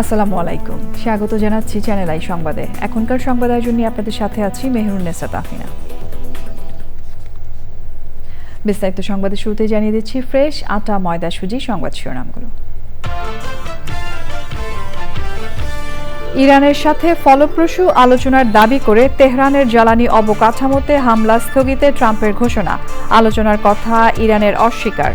আসসালামু আলাইকুম, স্বাগত জানাচ্ছি চ্যানেল আই সংবাদে। এখনকার সংবাদ আয়োজন নিয়ে আপনাদের সাথে আছি মেহরুন্নেসা তাফিনা। বিস্তারিত সংবাদের শুরুতে জানিয়ে দিচ্ছি ফ্রেশ আটা ময়দা সুজি সংবাদ শিরোনামগুলো। ইরানের সাথে ফলপ্রসূ আলোচনার দাবি করে তেহরানের জ্বালানি অবকাঠামোতে হামলা স্থগিতে ট্রাম্পের ঘোষণা। আলোচনার কথা ইরানের অস্বীকার।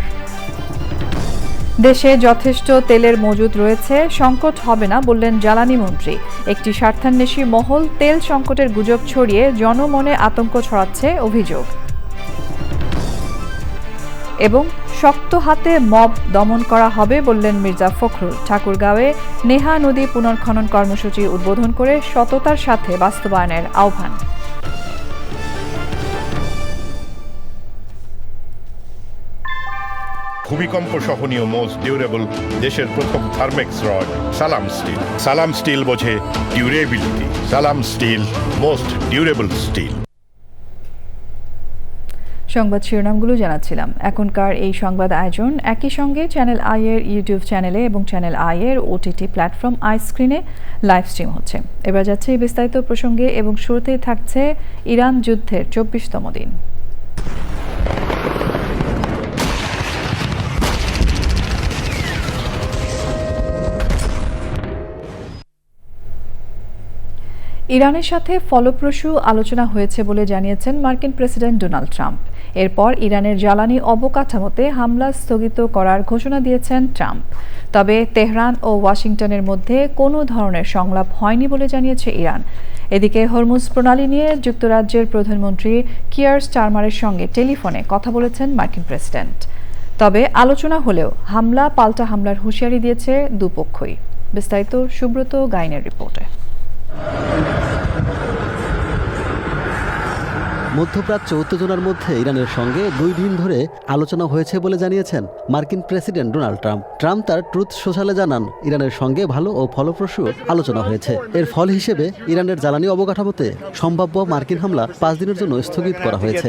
দেশে যথেষ্ট তেলের মজুদ রয়েছে, সংকট হবে না বললেন জ্বালানি মন্ত্রী। একটি স্বার্থান্বেষী মহল তেল সংকটের গুজব ছড়িয়ে জনমনে আতঙ্ক ছড়াচ্ছে অভিযোগ। এবং শক্ত হাতে মব দমন করা হবে বললেন মির্জা ফখরুল। ঠাকুরগাঁওয়ে নেহা নদী পুনর্খনন কর্মসূচি উদ্বোধন করে সততার সাথে বাস্তবায়নের আহ্বান। ভূমিকম্প সহনীয় মোস্ট ডিউরেবল দেশের প্রথম থার্মেক্স রড সালাম স্টিল। সালাম স্টিল বোঝে ডিউরেবিলিটি। সালাম স্টিল, মোস্ট ডিউরেবল স্টিল। সংবাদ শিরোনামগুলো জানাচ্ছিলাম। এখনকার এই সংবাদ আয়োজন একই সঙ্গে চ্যানেল আই এর ইউটিউব চ্যানেলে এবং চ্যানেল আই এর ওটিটি প্ল্যাটফর্ম আই স্ক্রিনে লাইভ স্ট্রিম হচ্ছে। এবার যাচ্ছে বিস্তারিত প্রসঙ্গে এবং শুরুতেই থাকছে ইরান যুদ্ধের ২৪তম দিন। ইরানের সাথে ফলপ্রসূ আলোচনা হয়েছে বলে জানিয়েছেন মার্কিন প্রেসিডেন্ট ডোনাল্ড ট্রাম্প। এরপর ইরানের জ্বালানি অবকাঠামোতে হামলা স্থগিত করার ঘোষণা দিয়েছেন ট্রাম্প। তবে তেহরান ও ওয়াশিংটনের মধ্যে কোনো ধরনের সংলাপ হয়নি বলে জানিয়েছে ইরান। এদিকে হরমুজ প্রণালী নিয়ে যুক্তরাজ্যের প্রধানমন্ত্রী কিয়ার স্টারমারের সঙ্গে টেলিফোনে কথা বলেছেন মার্কিন প্রেসিডেন্ট। তবে আলোচনা হলেও হামলা পাল্টা হামলার হুঁশিয়ারি দিয়েছে দুপক্ষই। বিস্তারিত সুব্রত গাইনের রিপোর্টে। মধ্যপ্রাচ্য উত্তেজনার মধ্যে ইরানের সঙ্গে 2 দিন ধরে আলোচনা হয়েছে বলে জানিয়েছেন মার্কিন প্রেসিডেন্ট ডোনাল্ড ট্রাম্প। ট্রাম্প তার ট্রুথ সোশ্যালে জানান, ইরানের সঙ্গে ভালো ও ফলপ্রসূ আলোচনা হয়েছে। এর ফল হিসেবে ইরানের জ্বালানি অবকাঠামোতে সম্ভাব্য মার্কিন হামলা 5 দিনের জন্য স্থগিত করা হয়েছে।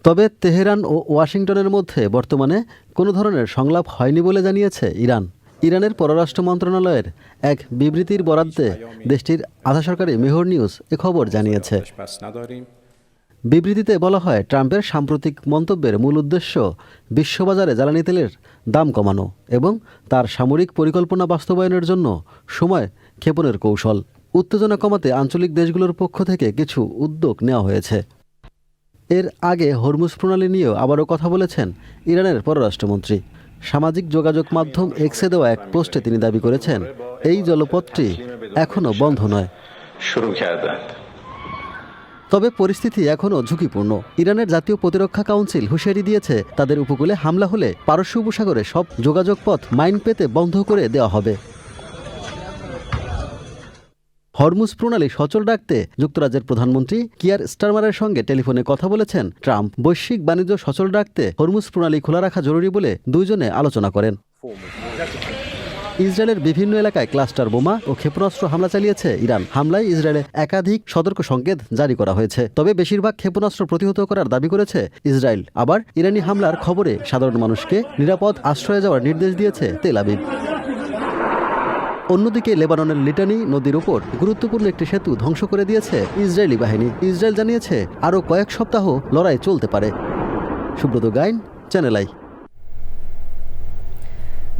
তবে তেহরান ও ওয়াশিংটনের মধ্যে বর্তমানে কোনো ধরনের সংলাপ হয়নি বলে জানিয়েছে ইরান। ইরানের পররাষ্ট্র মন্ত্রণালয়ের এক বিবৃতির বরাদ্দে দেশটির আধা সরকারি মেহর নিউজ এ খবর জানিয়েছে। বিবৃতিতে বলা হয়, ট্রাম্পের সাম্প্রতিক মন্তব্যের মূল উদ্দেশ্য বিশ্ববাজারে জ্বালানি তেলের দাম কমানো এবং তার সামরিক পরিকল্পনা বাস্তবায়নের জন্য সময় ক্ষেপণের কৌশল। উত্তেজনা কমাতে আঞ্চলিক দেশগুলোর পক্ষ থেকে কিছু উদ্যোগ নেওয়া হয়েছে। এর আগে হরমুজ প্রণালী নিয়েও আবারও কথা বলেছেন ইরানের পররাষ্ট্রমন্ত্রী। সামাজিক যোগাযোগ মাধ্যম এক্সে দেওয়া এক পোস্টে তিনি দাবি করেছেন, এই জলপথটি এখনও বন্ধ নয়। তবে পরিস্থিতি এখনও ঝুঁকিপূর্ণ। ইরানের জাতীয় প্রতিরক্ষা কাউন্সিল হুঁশিয়ারি দিয়েছে, তাদের উপকূলে হামলা হলে পারস্য উপসাগরে সব যোগাযোগ পথ মাইন পেতে বন্ধ করে দেওয়া হবে। হরমুজ প্রণালী সচল রাখতে যুক্তরাজ্যের প্রধানমন্ত্রী কিয়ার স্টারমারের সঙ্গে টেলিফোনে কথা বলেছেন ট্রাম্প। বৈশ্বিক বাণিজ্য সচল রাখতে হরমুজ প্রণালী খোলা রাখা জরুরি বলে দুইজনে আলোচনা করেন। ইসরায়েলের বিভিন্ন এলাকায় ক্লাস্টার বোমা ও ক্ষেপণাস্ত্র হামলা চালিয়েছে ইরান। হামলায় ইসরায়েলে একাধিক সতর্ক সংকেত জারি করা হয়েছে। তবে বেশিরভাগ ক্ষেপণাস্ত্র প্রতিহত করার দাবি করেছে ইসরায়েল। আবার ইরানি হামলার খবরে সাধারণ মানুষকে নিরাপদ আশ্রয়ে যাওয়ার নির্দেশ দিয়েছে তেল আবিব। অন্যদিকে লেবাননের লিটানি নদীর উপর গুরুত্বপূর্ণ একটি সেতু ধ্বংস করে দিয়েছে ইসরায়েলি বাহিনী। ইসরায়েল জানিয়েছে আরও কয়েক সপ্তাহ লড়াই চলতে পারে। Subrata Gain, Channel I.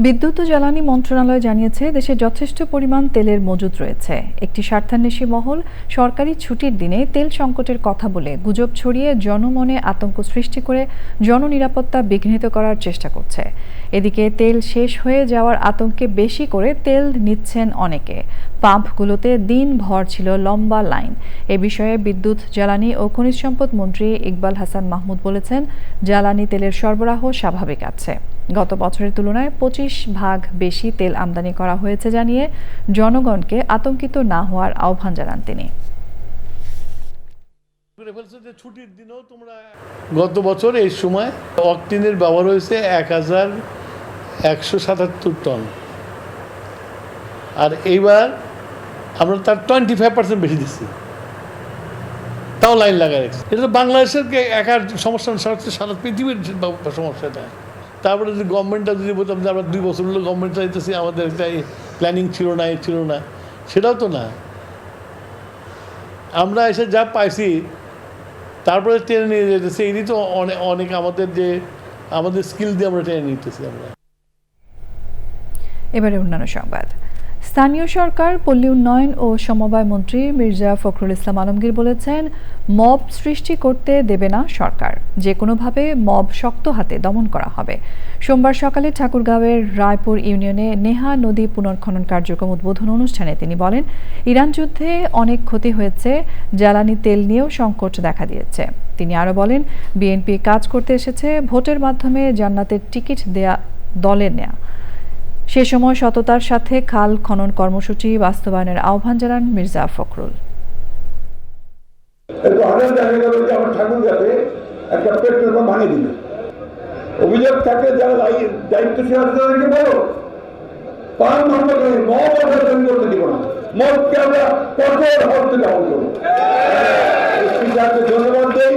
বিদ্যুৎ ও জ্বালানি মন্ত্রণালয় জানিয়েছে দেশে যথেষ্ট পরিমাণ তেলের মজুত রয়েছে। একটি স্বার্থান্বেষী মহল সরকারি ছুটির দিনে তেল সংকটের কথা বলে গুজব ছড়িয়ে জনমনে আতঙ্ক সৃষ্টি করে জননিরাপত্তা বিঘ্নিত করার চেষ্টা করছে। এদিকে তেল শেষ হয়ে যাওয়ার আতঙ্কে বেশি করে তেল নিচ্ছেন অনেকে। পাম্পগুলোতে দিনভর ছিল লম্বা লাইন। এ বিষয়ে বিদ্যুৎ, জ্বালানি ও খনিজ সম্পদ মন্ত্রী ইকবাল হাসান মাহমুদ বলেছেন, জ্বালানি তেলের সরবরাহ স্বাভাবিক আছে। গত বছরের তুলনায় 25% বেশি তেল আমদানি করা হয়েছে জানিয়ে জনগণকে আতঙ্কিত না হওয়ার আহ্বান জানান তিনি। গত বছর এই সময় অকটেনের ব্যবহার হয়েছে 1177 টন, আর এইবার আমরা তার 25% বেশি দিচ্ছি, তাও লাইন লাগাই রাখছি। এটা বাংলাদেশের একার সমস্যা না, সারা পৃথিবীর সমস্যা এটা। তারপরে যদি গভর্নমেন্টটা যদি বলতাম যে আমরা 2 বছর হলো গভর্নমেন্ট চাইতেছি, আমাদের একটা প্ল্যানিং ছিল না, ছিল না, সেটাও তো না। আমরা এসে যা পাইছি তারপরে টেনে নিয়ে যেতেছি, এই তো অনেক আমাদের স্কিল দিয়ে আমরা টেনে নিতেছি আমরা। এবারে অন্যান্য সংবাদ। স্থানীয় সরকার, পল্লী উন্নয়ন ও সমবায় মন্ত্রী মির্জা ফখরুল ইসলাম আলমগীর বলেছেন, মব সৃষ্টি করতে দেবে না সরকার, যে কোনোভাবে মব শক্ত হাতে দমন করা হবে। সোমবার সকালে ঠাকুরগাঁওয়ের রায়পুর ইউনিয়নে নেহা নদী পুনর্খনন কার্যক্রম উদ্বোধন অনুষ্ঠানে তিনি বলেন, ইরান যুদ্ধে অনেক ক্ষতি হয়েছে, জ্বালানি তেল নিয়েও সংকট দেখা দিয়েছে। তিনি আরও বলেন, বিএনপি কাজ করতে এসেছে ভোটের মাধ্যমে জান্নাতের টিকিট দেয়া দলের নেয়া। সে সময় সততার সাথে খাল খনন কর্মসূচি বাস্তবায়নের আহ্বান জানান মির্জা ফখরুল। অভিযোগ থাকলে যারা দায়িত্বশীল আছে তাদেরকে বলো, পান বন্ধ করে মদ করতে দিব না, মদকে আমরা কঠোর হস্তে দমন করবো। ধন্যবাদ দেই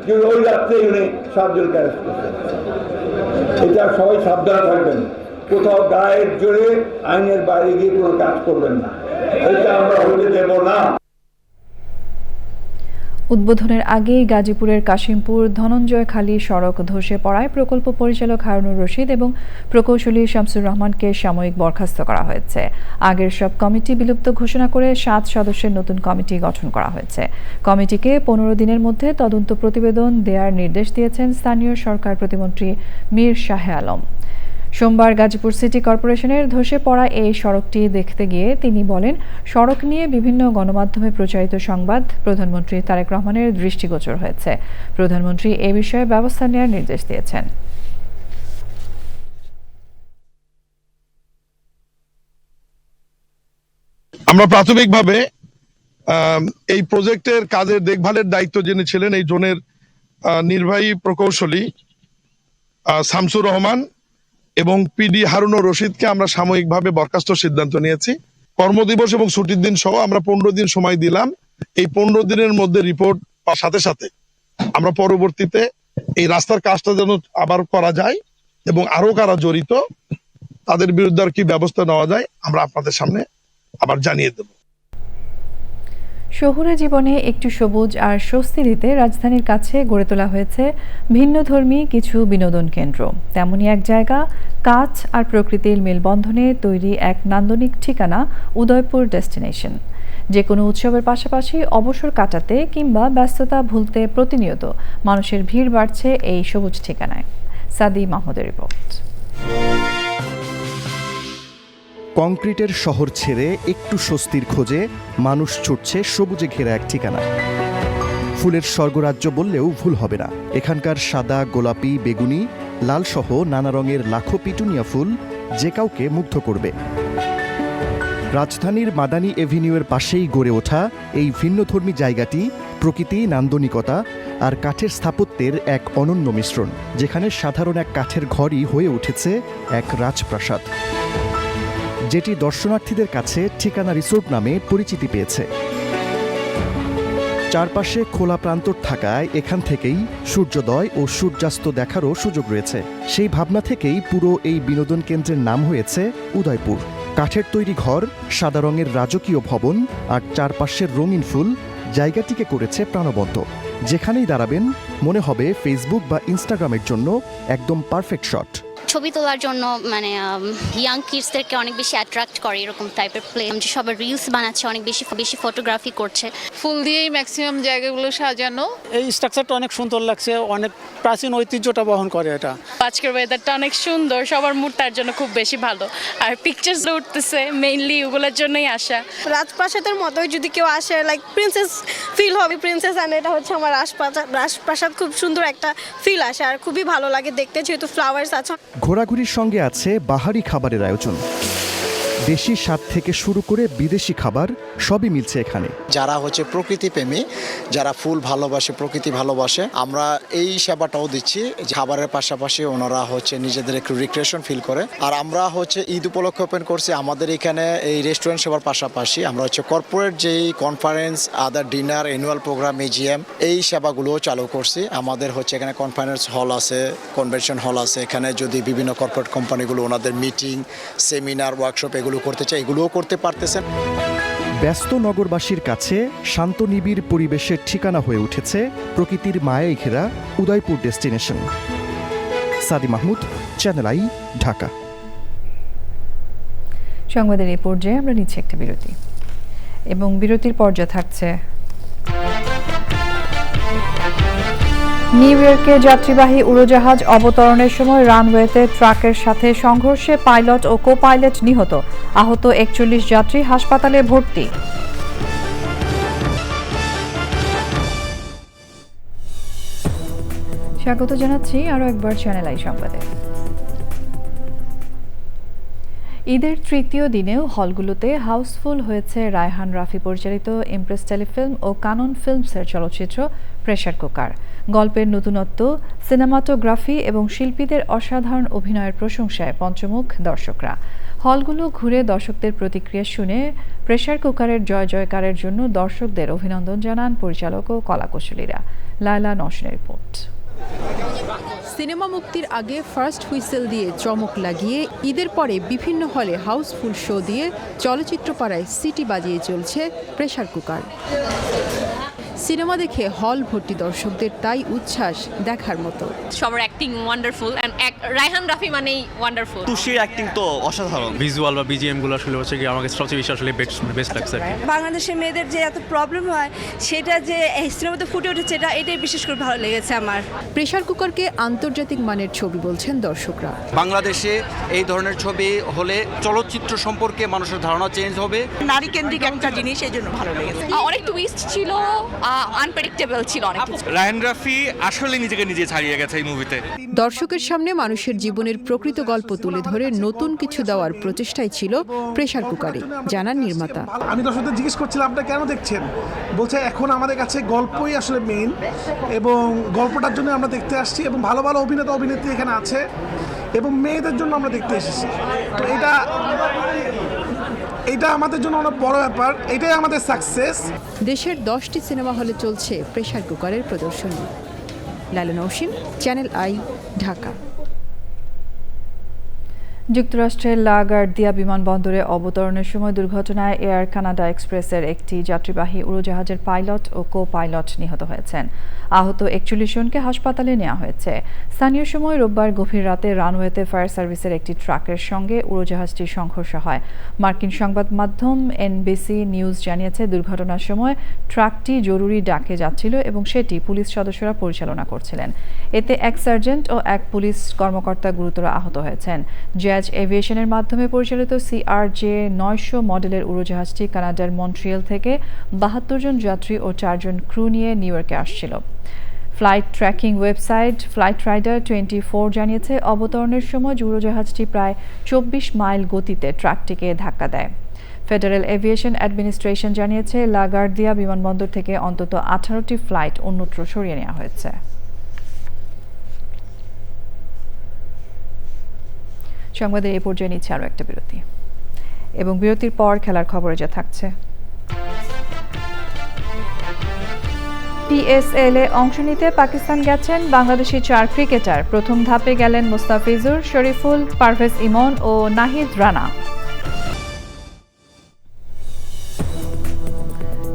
যে ওই রাত্রে উনি 7 জনকে অ্যারেস্ট করছেন। এটা সবাই সাবধানে থাকবেন, কোথাও গায়ের জোরে আইনের বাইরে গিয়ে কোনো কাজ করবেন না, এটা আমরা হতে দেব না। উদ্বোধনের আগেই গাজীপুরের কাশিমপুর ধনঞ্জয়খালী সড়ক ধসে পড়ায় প্রকল্প পরিচালক হারুনুর রশিদ এবং প্রকৌশলী শামসুর রহমানকে সাময়িক বরখাস্ত করা হয়েছে। আগের সব কমিটি বিলুপ্ত ঘোষণা করে 7 সদস্যের নতুন কমিটি গঠন করা হয়েছে। কমিটিকে 15 দিনের মধ্যে তদন্ত প্রতিবেদন দেওয়ার নির্দেশ দিয়েছেন স্থানীয় সরকার প্রতিমন্ত্রী মীর শাহে আলম। সোমবার গাজীপুর সিটি কর্পোরেশনের ধসে পড়া এই সড়কটি দেখতে গিয়ে তিনি বলেন, সড়ক নিয়ে বিভিন্ন গণমাধ্যমে প্রচারিত সংবাদ প্রধানমন্ত্রী তারেক রহমানের দৃষ্টিগোচর হয়েছে। প্রধানমন্ত্রী এ বিষয়ে ব্যবস্থা নেওয়ার নির্দেশ দিয়েছেন। আমরা প্রাথমিকভাবে এই প্রজেক্টের কাজের দেখভালের দায়িত্ব যিনি ছিলেন এই জোনের নির্বাহী প্রকৌশলী শামসুর রহমান এবং পিডি হারুনুর রশিদকে আমরা সাময়িকভাবে বরখাস্ত সিদ্ধান্ত নিয়েছি। কর্মদিবস এবং ছুটির দিন সহ আমরা 15 দিন সময় দিলাম। এই 15 দিনের মধ্যে রিপোর্ট পাওয়ার সাথে সাথে আমরা পরবর্তীতে এই রাস্তার কাজটা যেন আবার করা যায় এবং আরো কারা জড়িত তাদের বিরুদ্ধে আর কি ব্যবস্থা নেওয়া যায় আমরা আপনাদের সামনে আবার জানিয়ে দেব। শহুরে জীবনে একটু সবুজ আর স্বস্তি দিতে রাজধানীর কাছে গড়ে তোলা হয়েছে ভিন্নধর্মী কিছু বিনোদন কেন্দ্র। তেমনই এক জায়গা, কাচ আর প্রকৃতির মেলবন্ধনে তৈরি এক নান্দনিক ঠিকানা উদয়পুর ডেস্টিনেশন। যে কোনো উৎসবের পাশাপাশি অবসর কাটাতে কিংবা ব্যস্ততা ভুলতে প্রতিনিয়ত মানুষের ভিড় বাড়ছে এই সবুজ ঠিকানায়। সাদি মাহমুদের রিপোর্ট। কংক্রিটের শহর ছেড়ে একটু স্বস্তির খোঁজে মানুষ ছুটছে সবুজে ঘেরা এক ঠিকানা। ফুলের স্বর্গরাজ্য বললেও ভুল হবে না। এখানকার সাদা, গোলাপি, বেগুনি, লাল সহ নানা রঙের লাখো পিটুনিয়া ফুল যে কাউকে মুগ্ধ করবে। রাজধানীর মাদানী এভিনিউয়ের পাশেই গড়ে ওঠা এই ভিন্নধর্মী জায়গাটি প্রকৃতি, নান্দনিকতা আর কাঠের স্থাপত্যের এক অনন্য মিশ্রণ, যেখানে সাধারণ এক কাঠের ঘরই হয়ে উঠেছে এক রাজপ্রাসাদ, যেটি দর্শনার্থীদের কাছে ঠিকানা রিসোর্ট নামে পরিচিতি পেয়েছে। চারপাশে খোলা প্রান্তর থাকায় এখান থেকেই সূর্যোদয় ও সূর্যাস্ত দেখারও সুযোগ রয়েছে। সেই ভাবনা থেকেই পুরো এই বিনোদন কেন্দ্রের নাম হয়েছে উদয়পুর। কাঠের তৈরি ঘর, সাদা রঙের রাজকীয় ভবন আর চারপাশের রঙিন ফুল জায়গাটিকে করেছে প্রাণবন্ত। যেখানেই দাঁড়াবেন মনে হবে ফেসবুক বা ইনস্টাগ্রামের জন্য একদম পারফেক্ট শট। ছবি তোলার জন্য মানে ইয়াং কিডসদেরকে অনেক বেশি অ্যাট্রাক্ট করে এরকম টাইপের প্লে, যে সবাই রিলস বানাচ্ছে, অনেক বেশি বেশি ফটোগ্রাফি করছে। ফুল দিয়েই ম্যাক্সিমাম জায়গাগুলো সাজানো। এই স্ট্রাকচারটা অনেক সুন্দর লাগছে, অনেক প্রাচীন ঐতিহ্যটা বহন করে এটা। আজকের ওয়েদারটা অনেক সুন্দর, সবার মুড তার জন্য খুব বেশি ভালো, আর পিকচার্স উঠতেছে মেইনলি ওগুলোর জন্যই আসা। রাজপ্রাসাদের মতোই যদি কেউ আসে লাইক প্রিন্সেস ফিল হবে, প্রিন্সেস অ্যান্ড এটা হচ্ছে আমার রাজপ্রাসাদ, খুব সুন্দর একটা ফিল আসে আর খুবই ভালো লাগে দেখতে, যেহেতু ফ্লাওয়ার্স আছে। ঘোরাঘুরির সঙ্গে আছে বাহারি খাবারের আয়োজন। দেশি স্বাদ থেকে শুরু করে বিদেশি খাবার সবই মিলছে এখানে। যারা হচ্ছে প্রকৃতি প্রেমী, যারা ফুল ভালোবাসে, প্রকৃতি ভালোবাসে, আমরা এই সেবাটাও দিচ্ছি। খাবারের পাশাপাশি ওনারা হচ্ছে নিজেদের একটু রিক্রিয়েশন ফিল করে। আর আমরা হচ্ছে ঈদ উপলক্ষে ওপেন করছি আমাদের এখানে এই রেস্টুরেন্ট সেবার পাশাপাশি আমরা হচ্ছে কর্পোরেট যেই কনফারেন্স, আদার ডিনার, অ্যানুয়াল প্রোগ্রাম, এজিএম এই সেবাগুলোও চালু করছি। আমাদের হচ্ছে এখানে কনফারেন্স হল আছে, কনভেনশন হল আছে। এখানে যদি বিভিন্ন কর্পোরেট কোম্পানিগুলো ওনাদের মিটিং, সেমিনার, ওয়ার্কশপ এগুলো করতে চায়, এগুলোও করতে পারতেছেন। ব্যস্ত নগরবাসীর কাছে শান্ত নিবিড় পরিবেশের ঠিকানা হয়ে উঠেছে প্রকৃতির মায়ায় ঘেরা উদয়পুর ডেস্টিনেশন। সাদি মাহমুদ, চ্যানেল আই, ঢাকা। সংবাদের এই পর্যায়ে আমরা নিচ্ছি একটা বিরতি, এবং বিরতির পর্যায়ে থাকছে নিউ ইয়র্কে যাত্রীবাহী উড়োজাহাজ অবতরণের সময় রানওয়েতে ট্রাকের সাথে সংঘর্ষে পাইলট ও কো পাইলট নিহত, আহত ৪১ যাত্রী হাসপাতালে ভর্তি। স্বাগত জানাচ্ছি আরও একবার চ্যানেল আই সংবাদে। ঈদের তৃতীয় দিনেও হলগুলোতে হাউসফুল হয়েছে রায়হান রাফি পরিচালিত ইমপ্রেস টেলিফিল্ম ও কানন ফিল্মসের চলচ্চিত্র প্রেসার কুকার। গল্পের নতুনত্ব, সিনেমাটোগ্রাফি এবং শিল্পীদের অসাধারণ অভিনয়ের প্রশংসায় পঞ্চমুখ দর্শকরা। হলগুলো ঘুরে দর্শকদের প্রতিক্রিয়া শুনে প্রেসার কুকারের জয় জয়কারের জন্য দর্শকদের অভিনন্দন জানান পরিচালক ও কলাকুশলীরা। লায়লা নওশিনের রিপোর্ট। সিনেমা মুক্তির আগে ফার্স্ট হুইসেল দিয়ে চমক লাগিয়ে ঈদের পরে বিভিন্ন হলে হাউসফুল শো দিয়ে চলচ্চিত্র পাড়ায় সিটি বাজিয়ে চলছে প্রেসার কুকার। সিনেমা দেখে হল ভর্তি দর্শকদের, তাই উচ্ছ্বাস দেখার মতো। সবার acting wonderful, and Raihan Rafi মানেই ওয়ান্ডারফুল। তুষির অ্যাক্টিং তো অসাধারণ, ভিজুয়াল বা বিজিএম গুলো আসলে হচ্ছে কি আমাকে সবচেয়ে বেশি আসলে বেস্ট লাগছে। বাংলাদেশের মেয়েদের যে এত প্রবলেম হয় সেটা যে এই সিনেমাতে ফুটে উঠেছে, এটাই বিশেষ করে ভালো লেগেছে আমার। প্রেসার কুকারকে আন্তর্জাতিক মানের ছবি বলছেন দর্শকরা। বাংলাদেশে এই ধরনের ছবি হলে চলচ্চিত্র সম্পর্কে মানুষের ধারণা চেঞ্জ হবে। নারী কেন্দ্রিক একটা জিনিস, এই জন্য ভালো লেগেছে। অনেক টুইস্ট ছিল, আনপ্রেডিক্টেবল ছিল অনেক কিছু। রায়হান রাফি আসলে নিজেকে নিজে ছাড়িয়ে গেছে এই মুভিতে। দর্শকের সামনে মানুষের জীবনের প্রকৃত গল্প তুলে ধরে নতুন কিছু দেওয়ার প্রচেষ্টাই ছিল প্রেসার কুকারে, জানান নির্মাতা। আমি দর্শকদের জিজ্ঞেস করছিলাম আপনারা কেন দেখছেন, বলছে এখন আমাদের কাছে গল্পই আসলে মেইন, এবং গল্পটার জন্য আমরা দেখতে আসছি, এবং ভালো ভালো অভিনেতা অভিনেত্রী এখানে আছে, এবং মেয়েদের জন্য আমরা দেখতে এসেছি। তো এটা আমাদের জন্য অনেক বড় ব্যাপার, এটাই আমাদের সাকসেস। দেশের 10টি সিনেমা হলে চলছে প্রেসার কুকারের প্রদর্শনী। Laila Nowshin, channel I, Dhaka. যুক্তরাষ্ট্রের লাগার্দিয়া বিমানবন্দরে অবতরণের সময় দুর্ঘটনায় এয়ার কানাডা এক্সপ্রেসের একটি যাত্রীবাহী উড়োজাহাজের পাইলট ও কো পাইলট নিহত হয়েছেন। আহত ৪১ জনকে হাসপাতালে নেওয়া হয়েছে। স্থানীয় সময় রোববার গভীর রাতে রানওয়েতে ফায়ার সার্ভিসের একটি ট্রাকের সঙ্গে উড়োজাহাজটির সংঘর্ষ হয়। মার্কিন সংবাদ মাধ্যম এনবিসি নিউজ জানিয়েছে, দুর্ঘটনার সময় ট্রাকটি জরুরি ডাকে যাচ্ছিল এবং সেটি পুলিশ সদস্যরা পরিচালনা করছিলেন। এতে এক সার্জেন্ট ও এক পুলিশ কর্মকর্তা গুরুতর আহত হয়েছেন। জ্যাজ এভিয়েশনের মাধ্যমে পরিচালিত CRJ-900 মডেলের উড়োজাহাজটি কানাডার মন্ট্রিয়াল থেকে ৭২ জন যাত্রী ও 4 জন ক্রু নিয়ে নিউ ইয়র্কে আসছিল। Flight tracking website Flightradar 24 জানিয়েছে, অবতরণের সময় উড়োজাহাজটি প্রায় 24 মাইল গতিতে ট্রাকটিকে ধাক্কা দেয়। ফেডারেল এভিয়েশন অ্যাডমিনিস্ট্রেশন জানিয়েছে, লাগার্দিয়া বিমানবন্দর থেকে অন্তত 18টি ফ্লাইট অন্যত্র সরিয়ে নেওয়া হয়েছে। সংবাদের এই পর্যায়ে নিচ্ছে আরও একটা বিরতি, এবং বিরতির পর খেলার খবরে যা থাকছে। PSL এ অংশ নিতে পাকিস্তান গেছেন বাংলাদেশি 4 ক্রিকেটার। প্রথম ধাপে গেলেন মুস্তাফিজুর, শরীফুল, পারভেজ ইমন ও নাহিদ রানা।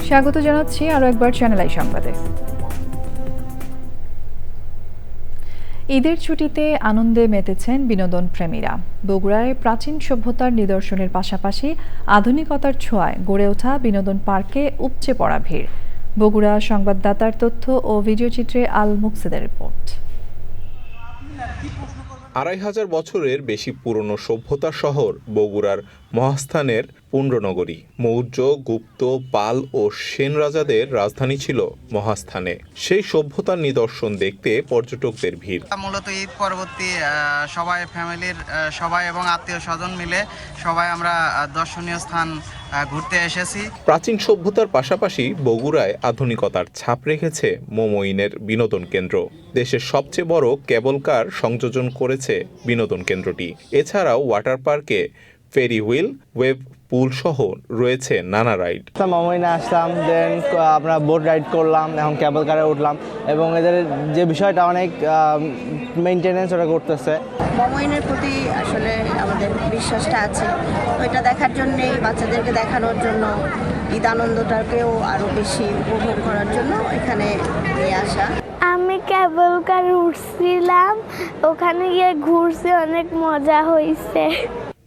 স্বাগত জানাচ্ছি আরও একবার চ্যানেল আই সংবাদে। ঈদের ছুটিতে আনন্দে মেতেছেন বিনোদন প্রেমীরা। বগুড়ায় প্রাচীন সভ্যতার নিদর্শনের পাশাপাশি আধুনিকতার ছোঁয়ায় গড়ে ওঠা বিনোদন পার্কে উপচে পড়া ভিড়। বগুড়া সংবাদদাতার তথ্য ও ভিডিওচিত্রে আল মুকসেদের রিপোর্ট। ২৫০০ বছরের বেশি পুরনো সভ্যতার শহর বগুড়ার মহাস্থানের পুণ্ড্রনগরী। মৌর্য, গুপ্ত, পাল ও সেন রাজাদের রাজধানী ছিল মহাস্থানে। সেই সভ্যতার নিদর্শন দেখতে পর্যটকদের ভিড়। মূলত ঈদ পরবর্তী সবাই ফ্যামিলির সবাই এবং আত্মীয় স্বজন মিলে সবাই আমরা দর্শনীয় স্থান ঘুরতে এসেছি। প্রাচীন সভ্যতার পাশাপাশি বগুড়ায় আধুনিকতার ছাপ রেখেছে মোমোইনের বিনোদন কেন্দ্র। দেশের সবচেয়ে বড় কেবল কার সংযোজন করেছে বিনোদন কেন্দ্রটি। এছাড়াও ওয়াটার পার্কে ফেরি হুইল, ওয়েব পুল সহ রয়েছে নানা রাইড। মোমোইনে আসলাম, দেন আমরা বোট রাইড করলাম, এখন কেবল কারে উঠলাম এবং এদের যে বিষয়টা অনেক মেইনটেনেন্স ওরা করতেছে। মোমোইনের প্রতি আসলে আমাদের বিশ্বাসটা আছে, ওইটা দেখার জন্যেই বাচ্চাদেরকে দেখানোর জন্য ঈদ আনন্দটাকেও আরও বেশি উপভোগ করার জন্য এখানে নিয়ে আসা। আমি কেবল কার উঠছিলাম, ওখানে গিয়ে ঘুরছি, অনেক মজা হয়েছে।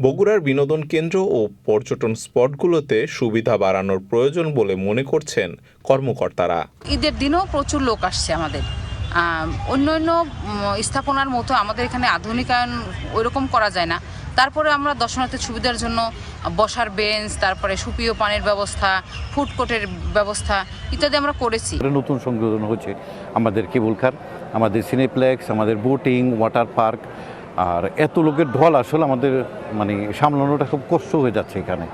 বগুড়ার বিনোদন কেন্দ্র ও পর্যটন স্পটগুলোতে সুবিধা বাড়ানোর প্রয়োজন বলে মনে করছেন কর্মকর্তারা। ঈদের দিনেও প্রচুর লোক আসছে আমাদের। অন্য স্থাপনার মতো আমাদের এখানে আধুনিকায়ন ওইরকম করা যায় না। তারপরে আমরা দর্শনার্থীর সুবিধার জন্য বসার বেঞ্চ, তারপরে সুপেয় পানির ব্যবস্থা, ফুড কোর্টের ব্যবস্থা ইত্যাদি আমরা করেছি। নতুন সংযোজন হচ্ছে আমাদের কেবল কার, আমাদের সিনেপ্লেক্স, আমাদের বোটিং, ওয়াটার পার্ক। আর এত লোকের ঢল আসলে আমাদের সামলানোটা খুব কষ্ট হয়ে যাচ্ছে এখানে,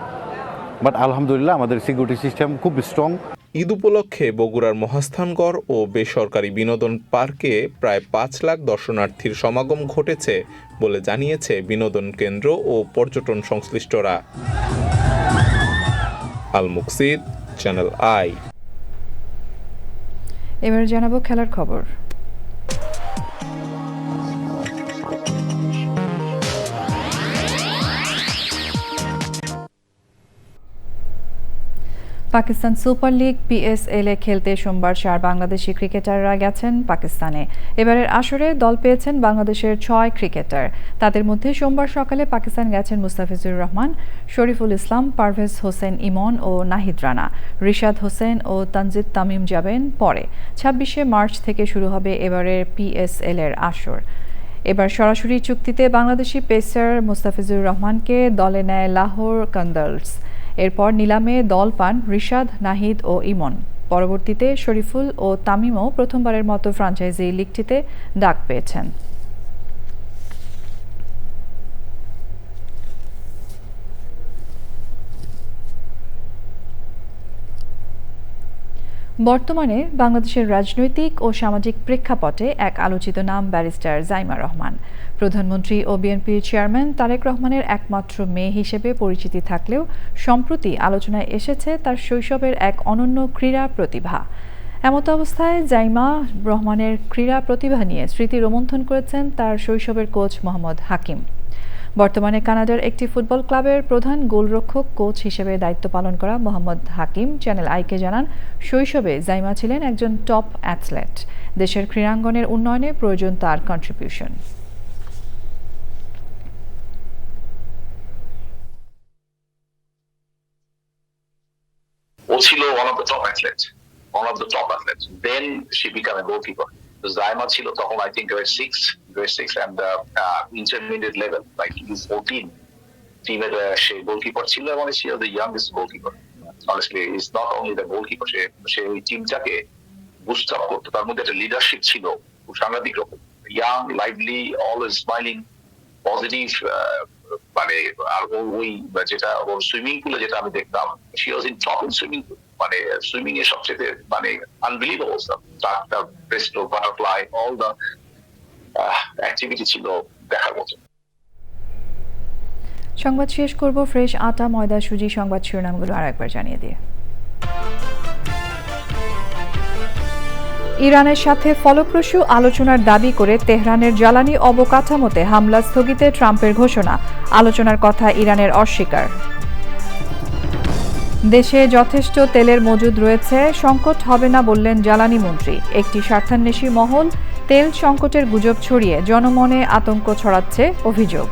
বাট আলহামদুলিল্লাহ আমাদের সিকিউরিটি সিস্টেম খুব স্ট্রং। ঈদ উপলক্ষে বগুড়ার মহাস্থানগড় ও বেসরকারি বিনোদন পার্কে প্রায় ৫ লাখ দর্শনার্থীর সমাগম ঘটেছে বলে জানিয়েছে বিনোদন কেন্দ্র ও পর্যটন সংশ্লিষ্টরা। আল মুকসিদ, চ্যানেল আই। এবার জানাবো খেলার খবর। পাকিস্তান সুপার লিগ PSL এ খেলতে সোমবার 4 বাংলাদেশি ক্রিকেটাররা গেছেন পাকিস্তানে। এবারের আসরে দল পেয়েছেন বাংলাদেশের 6 ক্রিকেটার। তাদের মধ্যে সোমবার সকালে পাকিস্তান গেছেন মুস্তাফিজুর রহমান, শরীফুল ইসলাম, পারভেজ হোসেন ইমন ও নাহিদ রানা। রিশাদ হোসেন ও তানজিদ তামিম যাবেন পরে। 26শে মার্চ থেকে শুরু হবে এবারের PSL এর আসর। এবার সরাসরি চুক্তিতে বাংলাদেশি পেসার মুস্তাফিজুর রহমানকে দলে নেয় লাহোর কান্দালস। এরপর নিলামে দল পান রিশাদ, নাহিদ ও ইমন। পরবর্তীতে শরীফুল ও তামিমও প্রথমবারের মতো ফ্র্যাঞ্চাইজি লিগটিতে ডাক পেয়েছেন। বর্তমানে বাংলাদেশের রাজনৈতিক ও সামাজিক প্রেক্ষাপটে এক আলোচিত নাম ব্যারিস্টার জাইমা রহমান। প্রধানমন্ত্রী ও বিএনপির চেয়ারম্যান তারেক রহমানের একমাত্র মেয়ে হিসেবে পরিচিতি থাকলেও সম্প্রতি আলোচনায় এসেছে তার শৈশবের এক অনন্য ক্রীড়া প্রতিভা। এমত অবস্থায় জাইমা রহমানের ক্রীড়া প্রতিভা নিয়ে স্মৃতি রোমন্থন করেছেন তার শৈশবের কোচ মোহাম্মদ হাকিম। বর্তমানে কানাডার একটি ফুটবল ক্লাবের প্রধান গোলরক্ষক কোচ হিসেবে দায়িত্ব পালন করা মোহাম্মদ হাকিম চ্যানেল আইকে জানান, শৈশবে জাইমা ছিলেন একজন টপ অ্যাথলেট। দেশের ক্রীড়াঙ্গনের উন্নয়নে প্রয়োজন তার কন্ট্রিবিউশন। ও ছিল one of the top athletes. Then she became a goalkeeper. Zaima ছিল তখন I think grade 6 and intermediate level, like U14 টিমের সে গোলকিপার ছিল এবং সে the youngest goalkeeper. Honestly, it's not only the goalkeeper, সে ওই টিমটাকে বুস্ট আপ করতো। তার মধ্যে একটা লিডারশিপ ছিল খুব সাংঘাতিক রকম, young, lively, always smiling, positive. আর ওই যেটা ওর সুইমিং পুলে যেটা আমি দেখতাম, she was in top in swimming pool, swimming এর সবচেয়ে আনবিলিভেবল স্টাফ, তার breaststroke, butterfly, all the activity ছিল দেখার মতো। সংবাদ শেষ করব ফ্রেশ আটা, ময়দা, সুজি সংবাদ শিরোনামগুলো আরেকবার জানিয়ে দিয়ে। ইরানের সাথে ফলপ্রসূ আলোচনার দাবি করে তেহরানের জ্বালানি অবকাঠামোতে হামলা স্থগিতে ট্রাম্পের ঘোষণা। আলোচনার কথা ইরানের অস্বীকার। দেশে যথেষ্ট তেলের মজুদ রয়েছে, সংকট হবে না বললেন জ্বালানি মন্ত্রী। একটি স্বার্থান্বেষী মহল তেল সংকটের গুজব ছড়িয়ে জনমনে আতঙ্ক ছড়াচ্ছে অভিযোগ।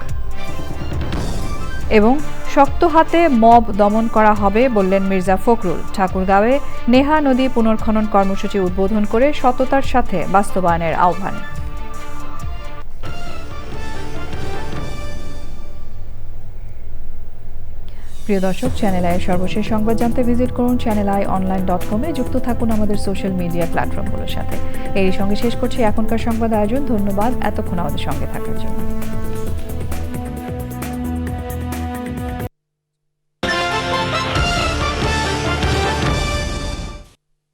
এবং শক্ত হাতে মব দমন করা হবে বললেন মির্জা ফখরুল। ঠাকুরগাঁওয়ে নেহা নদী পুনর্খনন কর্মসূচি উদ্বোধন করে সততার সাথে বাস্তবায়নের আহ্বান। প্রিয় দর্শক, চ্যানেল আইয়ের সর্বশেষ সংবাদ জানতে ভিজিট করুন channelionline.com-এ। যুক্ত থাকুন আমাদের সোশ্যাল মিডিয়া প্ল্যাটফর্মগুলোর সাথে। এই সঙ্গে শেষ করছি এখনকার সংবাদ আয়োজন। ধন্যবাদ এতক্ষণ আমাদের সঙ্গে থাকার জন্য।